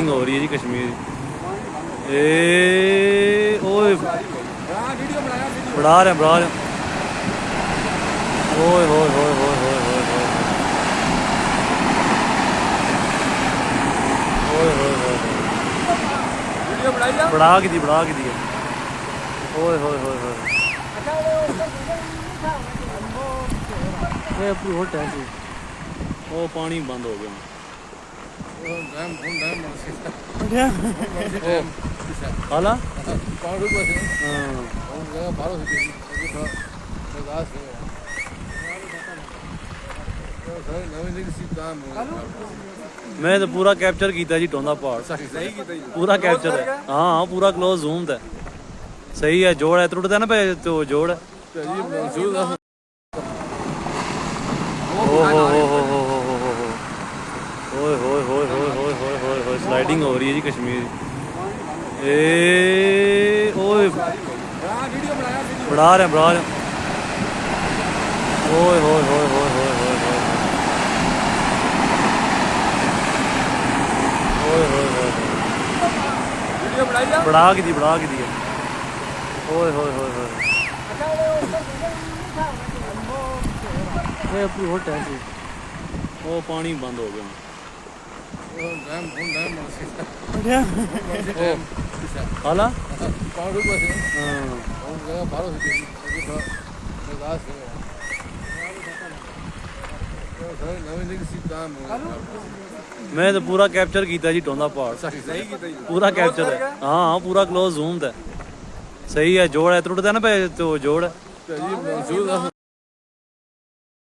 Sliding हो रही है जी कश्मीर। ए ओए बढ़ा रहे हैं। ओए होए होए होए होए होए होए ओए होए होए बढ़ा के दी ओए होए होए होए अपनी होट है जी। ओ पानी बंद हो गया। हाला मैं तो पूरा कैप्चर किया जी टोंदा पहाड़ पूरा कैप्चर है। हाँ पूरा क्लोज जूम है। सही है जोड़ है टुटता ना पे तो जोड़ है। ओए होए होए होए होए होए होए होए स्लाइडिंग हो रही है जी कश्मीर। ए ओए बढ़ा रहे हैं। ओए होए होए होए होए होए होए ओए होए होए बढ़ा के दी ओए होए होए होए अपनी होट है जी। ओ पानी बंद हो गया। हाला मैं तो पूरा कैप्चर किया जी टोंदा पहाड़ पूरा कैप्चर है। हाँ पूरा क्लोज जूम है। सही है जोड़ है टुटता ना पे तो जोड़ है।